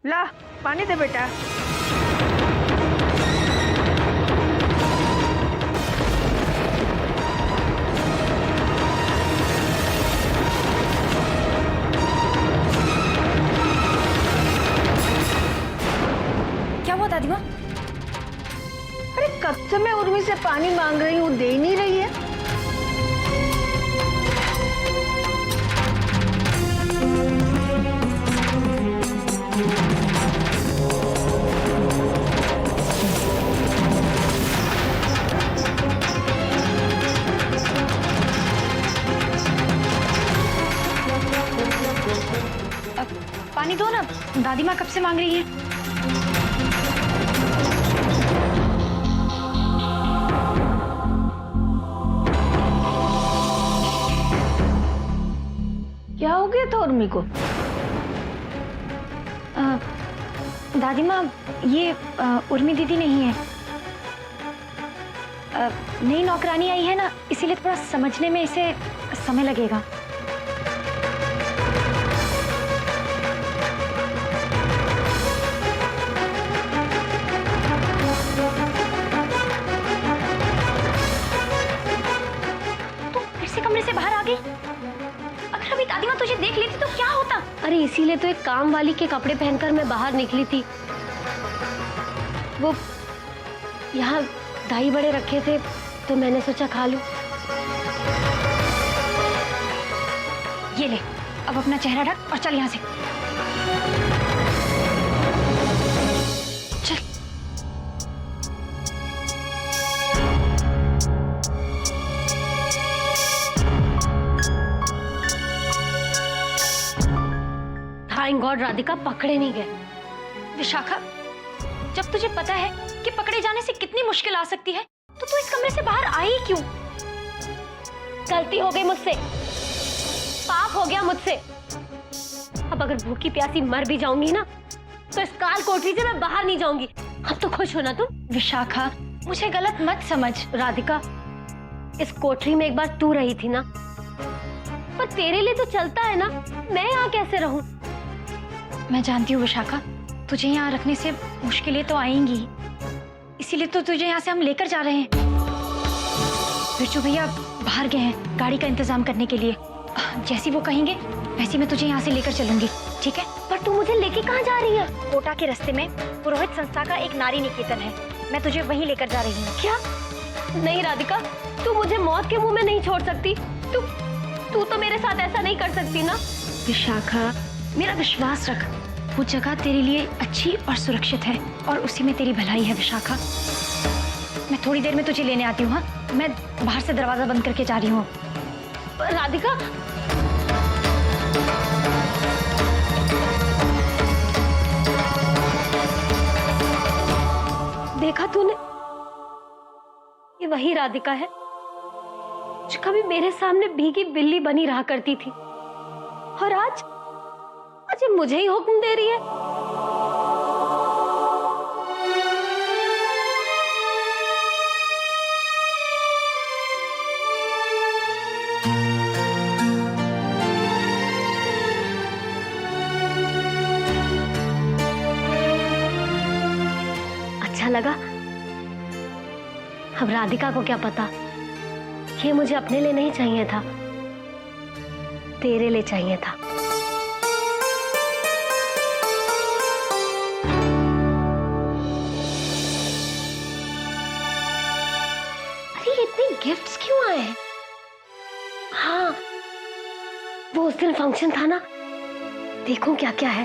ला पानी दे बेटा। क्या हुआ दादी माँ? अरे कब से मैं उर्मी से पानी मांग रही हूँ, दे नहीं रही है। पानी दो ना, दादी माँ कब से मांग रही है। क्या हो गया था उर्मी को? दादी माँ ये उर्मी दीदी नहीं है। नई नौकरानी आई है ना, इसीलिए थोड़ा समझने में इसे समय लगेगा। तो फिर से कमरे से बाहर आ गई। अगर अभी दादी माँ तुझे देख लेती तो क्या होता? अरे इसीलिए तो एक काम वाली के कपड़े पहनकर मैं बाहर निकली थी। वो यहाँ दही बड़े रखे थे तो मैंने सोचा खा लूं। ये ले, अब अपना चेहरा ढक और चल यहाँ से। चल। थैंक गॉड राधिका पकड़े नहीं गए। विशाखा, जब तुझे पता है कि पकड़े जाने से कितनी मुश्किल आ सकती है, तो तू इस कमरे से बाहर आई क्यों? गलती हो गई मुझसे, पाप हो गया मुझसे। अब अगर भूखी प्यासी मर भी जाऊंगी ना, तो इस काल कोठरी से मैं बाहर नहीं जाऊंगी। अब तो खुश हो ना तुम? विशाखा, मुझे गलत मत समझ। राधिका, इस कोठरी में एक बार तू रही थी ना, पर तेरे लिए तो चलता है ना, मैं यहाँ कैसे रहूं? मैं जानती हूँ विशाखा, तुझे यहाँ रखने से मुश्किलें तो आएंगी, इसीलिए तो तुझे यहाँ से हम लेकर जा रहे हैं। बिरजू भैया बाहर गए हैं गाड़ी का इंतजाम करने के लिए। जैसी वो कहेंगे वैसी मैं तुझे यहाँ से लेकर चलूंगी, ठीक है? पर तू मुझे लेके कहाँ जा रही है? कोटा के रास्ते में पुरोहित संस्था का एक नारी निकेतन है, मैं तुझे वहीं लेकर जा रही हूँ। क्या? नहीं राधिका, तू मुझे मौत के मुंह में नहीं छोड़ सकती। तू तो मेरे साथ ऐसा नहीं कर सकती ना। विशाखा, मेरा विश्वास रख, वो जगह तेरे लिए अच्छी और सुरक्षित है और उसी में तेरी भलाई है विशाखा। मैं थोड़ी देर में तुझे लेने आती हूँ। हाँ, मैं बाहर से दरवाजा बंद करके जा रही हूँ। राधिका, देखा तूने, ये वही राधिका है जो कभी मेरे सामने भीगी बिल्ली बनी रहा करती थी, और आज ये मुझे ही हुक्म दे रही है। अच्छा लगा। अब राधिका को क्या पता, ये मुझे अपने लिए नहीं चाहिए था, तेरे लिए चाहिए था। गिफ्ट्स क्यों आए हैं? हाँ, वो उस दिन फंक्शन था ना, देखो क्या क्या है।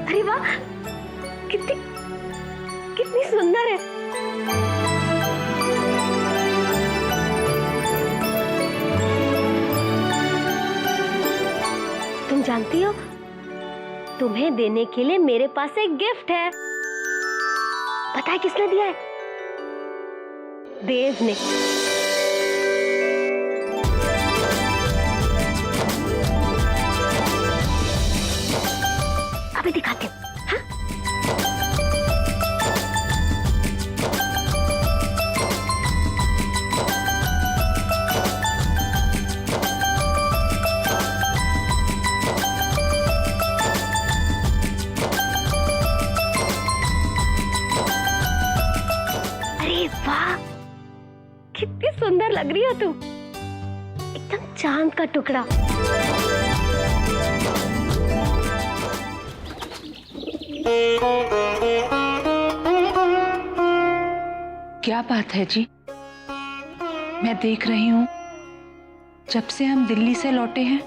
अरे वाह, कितनी सुंदर है। जानती हो, तुम्हें देने के लिए मेरे पास एक गिफ्ट है। पता है किसने दिया है? देव ने। अभी दिखाती हूँ। हाँ? सुंदर लग रही हो तू, एकदम चांद का टुकड़ा। क्या बात है जी? मैं देख रही हूँ जब से हम दिल्ली से लौटे हैं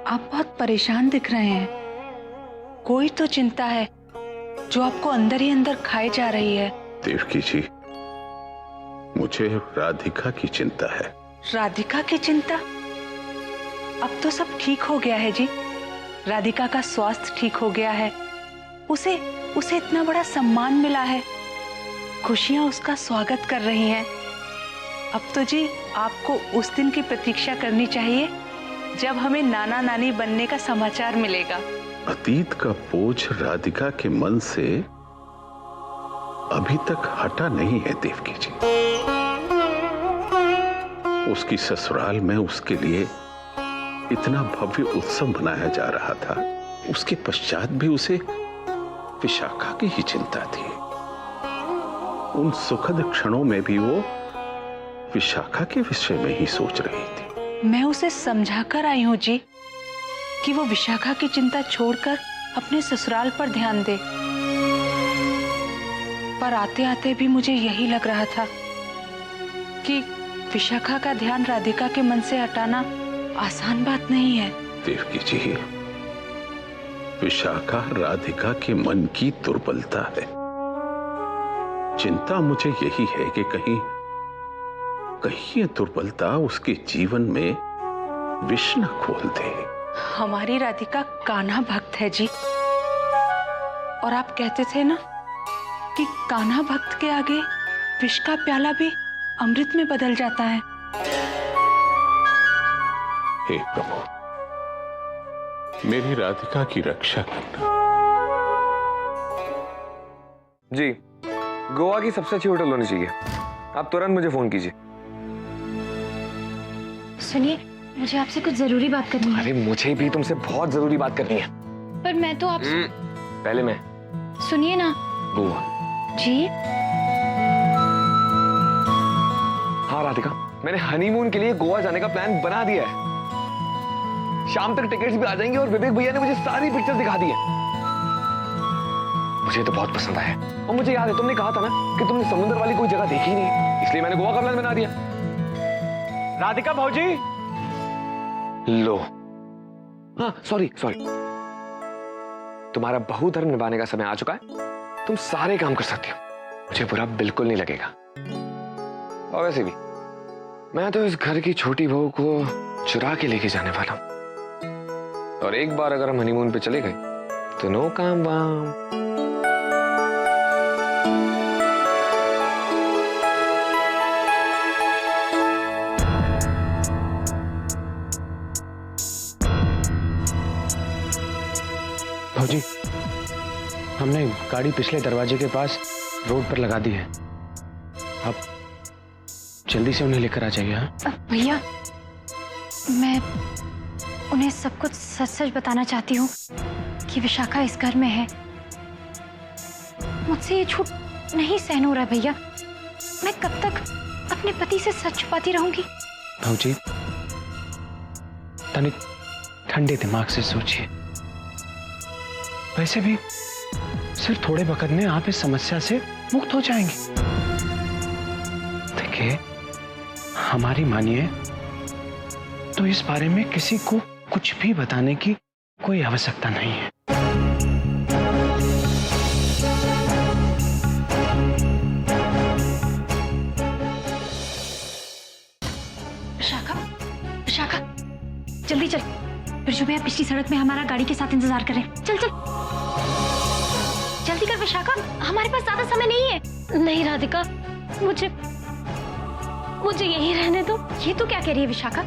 आप बहुत परेशान दिख रहे हैं। कोई तो चिंता है जो आपको अंदर ही अंदर खाए जा रही है। देवकी जी, मुझे राधिका की चिंता है। राधिका की चिंता? अब तो सब ठीक हो गया है जी। राधिका का स्वास्थ्य ठीक हो गया है, उसे इतना बड़ा सम्मान मिला है, खुशियां उसका स्वागत कर रही हैं। अब तो जी आपको उस दिन की प्रतीक्षा करनी चाहिए जब हमें नाना नानी बनने का समाचार मिलेगा। अतीत का बोझ राधिका के मन से अभी तक हटा नहीं है देवकी जी। उसकी ससुराल में उसके लिए इतना भव्य उत्सव मनाया जा रहा था, उसके पश्चात भी उसे विशाखा की ही चिंता थी। उन सुखद क्षणों में भी वो विशाखा के विषय में ही सोच रही थी। मैं उसे समझा कर आई हूं जी कि वो विशाखा की चिंता छोड़कर अपने ससुराल पर ध्यान दे, पर आते आते भी मुझे यही लग रहा था कि विशाखा का ध्यान राधिका के मन से हटाना आसान बात नहीं है। देवकी जी, विशाखा राधिका के मन की दुर्बलता है। चिंता मुझे यही है कि कहीं ये दुर्बलता उसके जीवन में विष न खोल दे। हमारी राधिका कान्हा भक्त है जी, और आप कहते थे ना कि कान्हा भक्त के आगे विष का प्याला भी अमृत में बदल जाता है। हे प्रभु, मेरी राधिका की रक्षा करना। जी, गोवा की सबसे अच्छी होटल होनी चाहिए। आप तुरंत मुझे फोन कीजिए। सुनिए, मुझे आपसे कुछ जरूरी बात करनी है। अरे मुझे भी तुमसे बहुत जरूरी बात करनी है। पर मैं तो आपसे पहले मैं। सुनिए ना। गोवा। जी? हाँ राधिका, मैंने हनीमून के लिए गोवा जाने का प्लान बना दिया है। शाम तक टिकट्स भी आ जाएंगे और विवेक भैया ने मुझे सारी पिक्चर्स दिखा दी है। मुझे तो बहुत पसंद आया, और मुझे याद है तुमने कहा था ना कि तुमने समुद्र वाली कोई जगह देखी नहीं, इसलिए मैंने गोवा का प्लान बना दिया। राधिका भाऊजी, लो। हाँ सॉरी, तुम्हारा बहुधर्म निभाने का समय आ चुका है। तुम सारे काम कर सकती हो, मुझे बुरा बिल्कुल नहीं लगेगा। और वैसे भी मैं तो इस घर की छोटी बहू को चुरा के लेके जाने वाला हूं, और एक बार अगर हम हनीमून पे चले गए तो नो काम वाम। भाजी, हमने गाड़ी पिछले दरवाजे के पास रोड पर लगा दी है। आप जल्दी से उन्हें लेकर आ जाइए। हाँ भैया, मैं उन्हें सब कुछ सच सच बताना चाहती हूँ कि विशाखा इस घर में है। मुझसे ये झूठ नहीं सहन हो रहा भैया। मैं कब तक अपने पति से सच छुपाती रहूंगी? भाजी, तनिक ठंडे दिमाग से सोचिए। वैसे भी सिर्फ थोड़े वक्त में आप इस समस्या से मुक्त हो जाएंगे। देखिए, हमारी मानिए तो इस बारे में किसी को कुछ भी बताने की कोई आवश्यकता नहीं है। विशाखा, जल्दी चल। बिरजू भैया पिछली सड़क में हमारा गाड़ी के साथ इंतजार कर रहे हैं। चल जल्दी कर विशाखा, हमारे पास ज्यादा समय नहीं है। नहीं राधिका, मुझे यहीं रहने दो। ये तो क्या कह रही है विशाखा?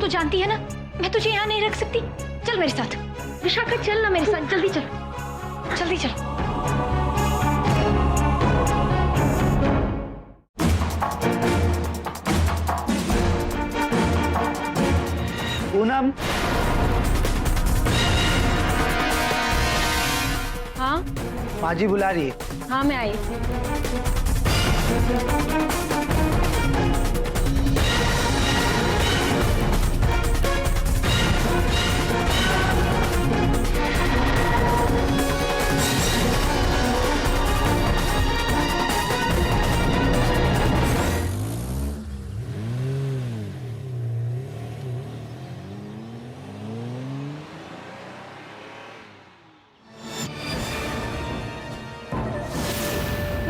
तू जानती है ना मैं तुझे यहाँ नहीं रख सकती। चल मेरे साथ। विशाखा चल ना मेरे साथ, जल्दी चल, जल्दी चल। पूनम। हाँ माँ जी बुला रही है। हाँ, मैं आई।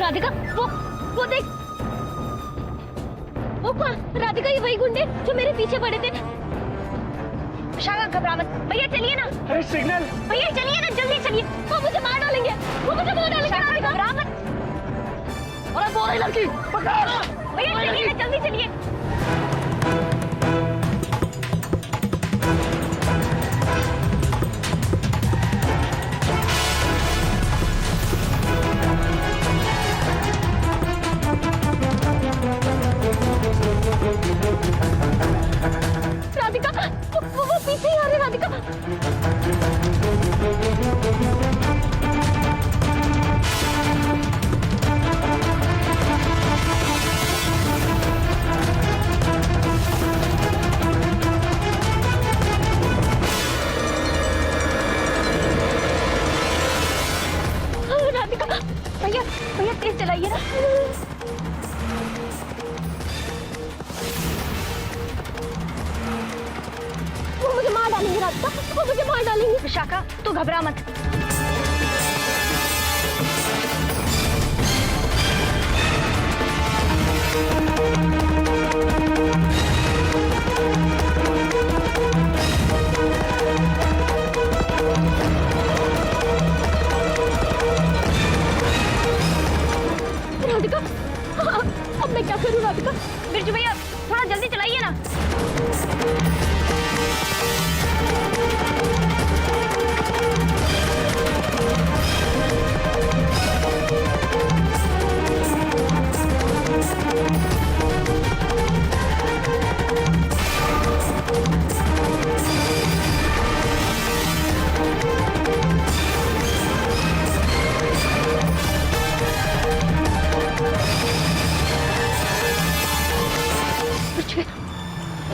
राधिका, वो देख, वो कौन? राधिका, ये वही गुंडे जो मेरे पीछे पड़े थे। विशाखा घबरा मत, भैया चलिए ना। अरे सिग्नल, भैया चलिए ना, जल्दी चलिए, वो मुझे मार डालेंगे, वो मुझे मार डालेंगे। राधिका घबरा मत। अरे वो रही लड़की, पकड़। भैया चलिए ना, जल्दी चलिए। राधिका, वो पीछे ही आ रही। राधिका, राधिका, भैया भैया तेज चलाइए ना। वो मुझे मार डालेंगे। राधिका, वो मुझे मार डालेंगे। विशाखा तू घबरा मत। राधिका, अब मैं क्या करूं? राधिका, बिरजू भैया थोड़ा जल्दी चलाइए ना।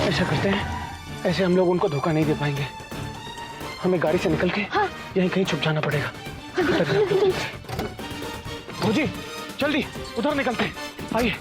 ऐसा करते हैं, ऐसे हम लोग उनको धोखा नहीं दे पाएंगे। हमें गाड़ी से निकल के यहीं कहीं छुप जाना पड़ेगा। भौजी जल्दी उधर निकलते हैं, आइए।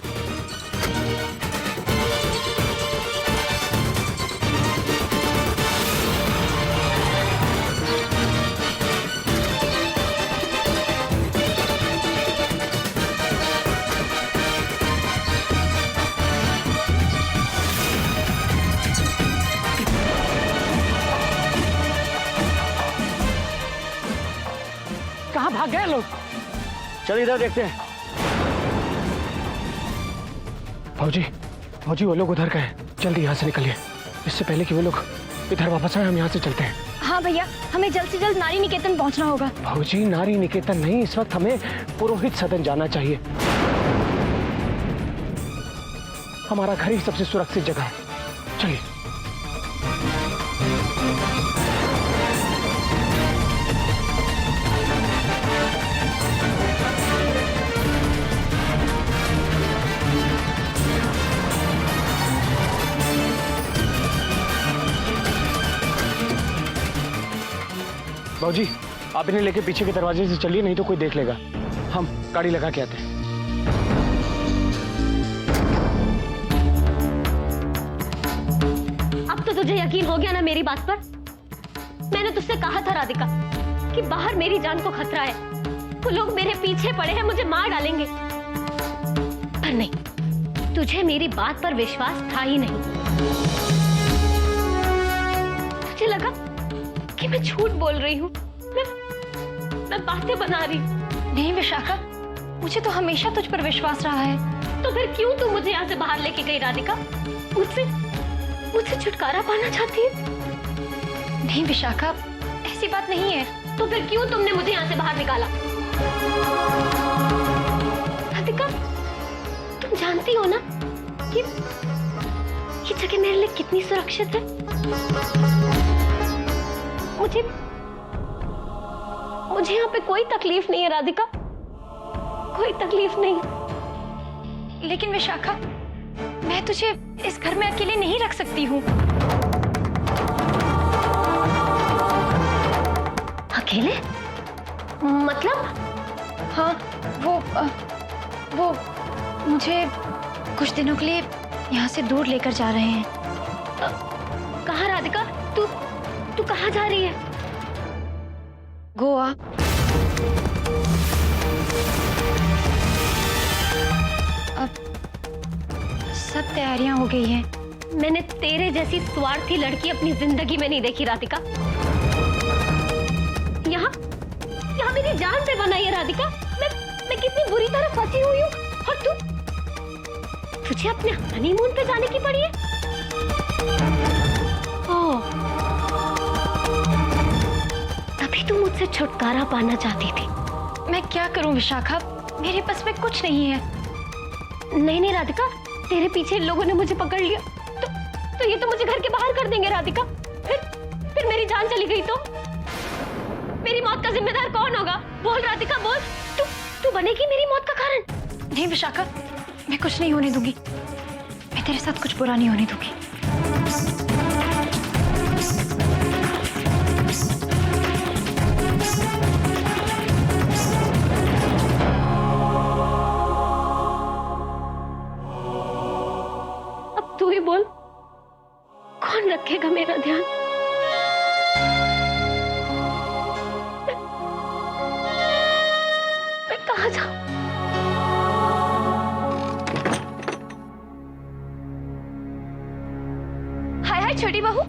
कहाँ भाग गए लोग? चल इधर देखते हैं। भौजी भौजी वो लोग उधर गए, जल्दी यहाँ से निकलिए। इससे पहले कि वो लोग इधर वापस आए हम यहाँ से चलते हैं। हाँ भैया, हमें जल्द से जल्द नारी निकेतन पहुंचना होगा। भौजी नारी निकेतन नहीं, इस वक्त हमें पुरोहित सदन जाना चाहिए। हमारा घर ही सबसे सुरक्षित जगह है, चलिए। बाबूजी आप इन्हें लेके पीछे के दरवाजे से चलिए, नहीं तो कोई देख लेगा। हम गाड़ी लगा के आते हैं। अब तो तुझे यकीन हो गया ना मेरी बात पर? मैंने तुझसे कहा था राधिका कि बाहर मेरी जान को खतरा है, वो लोग मेरे पीछे पड़े हैं, मुझे मार डालेंगे। पर नहीं, तुझे मेरी बात पर विश्वास था ही नहीं। तुझे लगा कि मैं झूठ बोल रही हूँ, मैं बातें बना रही हूँ। नहीं विशाखा, मुझे तो हमेशा तुझ पर विश्वास रहा है। तो फिर क्यों तू मुझे यहाँ से बाहर लेके गई राधिका? मुझसे छुटकारा पाना चाहती है? नहीं विशाखा, ऐसी बात नहीं है। तो फिर क्यों तुमने मुझे यहाँ से बाहर निकाला? राधिका, तुम जानती हो ना कि ये जगह मेरे लिए कितनी सुरक्षित है। मुझे यहाँ पे कोई तकलीफ नहीं है राधिका, कोई तकलीफ नहीं। लेकिन विशाखा, मैं तुझे इस घर में अकेले नहीं रख सकती हूँ। अकेले? मतलब? हाँ, वो मुझे कुछ दिनों के लिए यहाँ से दूर लेकर जा रहे हैं। कहाँ राधिका? तू कहाँ जा रही है? गोवा। तैयारियां हो गई हैं। मैंने तेरे जैसी स्वार्थी लड़की अपनी जिंदगी में नहीं देखी राधिका। यहाँ यहाँ मेरी जान से बनाई है राधिका। मैं कितनी बुरी तरह फंसी हुई हूँ, और तुझे अपने हनीमून पे जाने की पड़ी है। ओह, तभी तू मुझसे छुटकारा पाना चाहती थी। मैं क्या करूं विशाखा, मेरे पास में कुछ नहीं है। नहीं राधिका, तेरे पीछे लोगों ने मुझे पकड़ लिया तो ये तो मुझे घर के बाहर कर देंगे राधिका। फिर मेरी जान चली गई तो मेरी मौत का जिम्मेदार कौन होगा? बोल राधिका, बोल। तू बनेगी मेरी मौत का कारण? नहीं विशाखा, मैं कुछ नहीं होने दूंगी। मैं तेरे साथ कुछ बुरा नहीं होने दूंगी। अब तू ही बोल, कौन रखेगा मेरा ध्यान? मैं कहाँ जाऊं? हाय हाय छोटी बहू,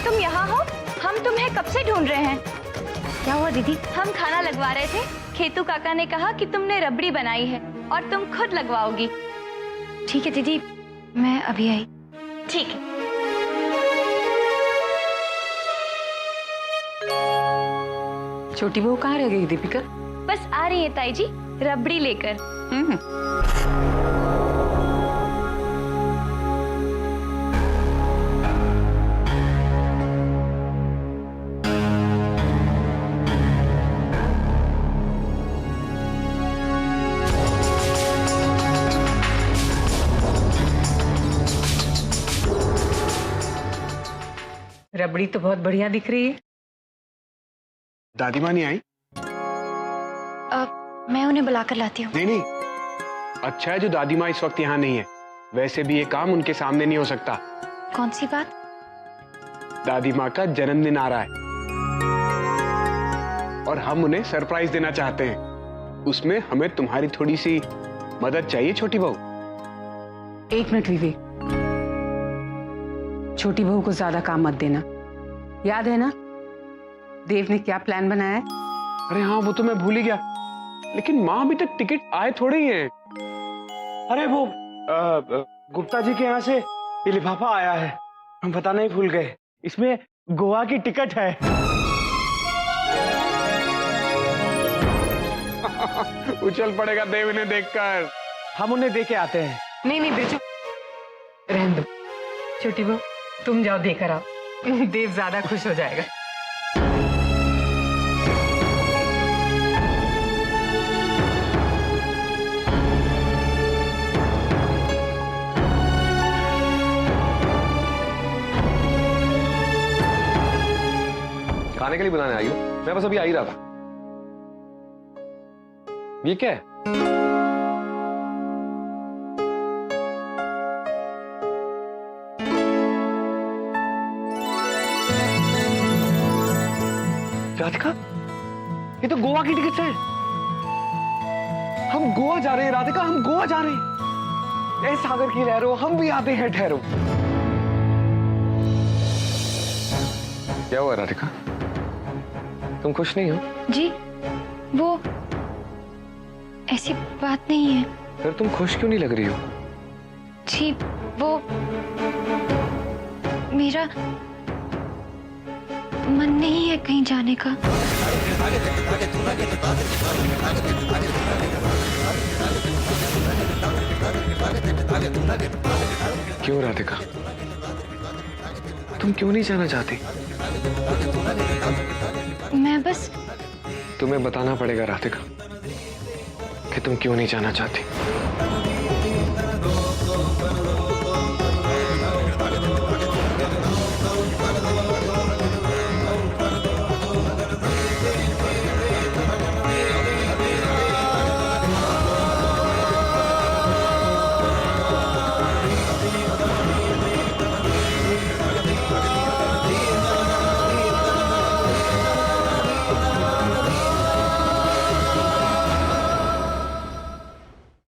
तुम यहाँ हो? हम तुम्हें कब से ढूंढ रहे हैं। क्या हुआ दीदी? हम खाना लगवा रहे थे। खेतू काका ने कहा कि तुमने रबड़ी बनाई है और तुम खुद लगवाओगी। ठीक है दीदी, मैं अभी आई। ठीक है। छोटी बहू कहाँ रह गई दीपिका? बस आ रही है ताई जी, रबड़ी लेकर। रबड़ी तो बहुत बढ़िया दिख रही है। दादी माँ नहीं आई? मैं उन्हें बुलाकर लाती हूँ। नहीं, अच्छा है जो दादी माँ इस वक्त यहाँ नहीं है। वैसे भी ये काम उनके सामने नहीं हो सकता। कौन सी बात? दादी माँ का जन्मदिन आ रहा है और हम उन्हें सरप्राइज देना चाहते हैं। उसमें हमें तुम्हारी थोड़ी सी मदद चाहिए छोटी बहू। एक मिनट विवेक, छोटी बहू को ज्यादा काम मत देना। याद है ना देव ने क्या प्लान बनाया है? अरे हाँ, वो तो मैं भूल ही गया। लेकिन माँ अभी तक टिकट आए थोड़े ही हैं। अरे वो गुप्ता जी के यहाँ से ये लिफाफा आया है, हम बताना ही भूल गए। इसमें गोवा की टिकट है। उछल पड़ेगा देव इन्हें देखकर। हम उन्हें दे के आते हैं। नहीं बिरजू, रहने दो। छोटी बहू तुम जाओ, देकर आओ। देव ज्यादा खुश हो जाएगा। खाने के लिए बुलाने आई हूँ, मैं बस अभी आ ही रहा था। ये क्या है? राधिका, ये तो गोवा की टिकट है। हम गोवा जा रहे हैं राधिका, हम गोवा जा रहे हैं। ए सागर की लहरों, हम भी आते हैं ठहरो। क्या हुआ राधिका, तुम खुश नहीं हो? जी वो ऐसी बात नहीं है। फिर तुम खुश क्यों नहीं लग रही हो? जी वो मेरा मन नहीं है कहीं जाने का। क्यों राधिका, तुम क्यों नहीं जाना चाहती? मैं बस तुम्हें बताना पड़ेगा राधिका कि तुम क्यों नहीं जाना चाहती।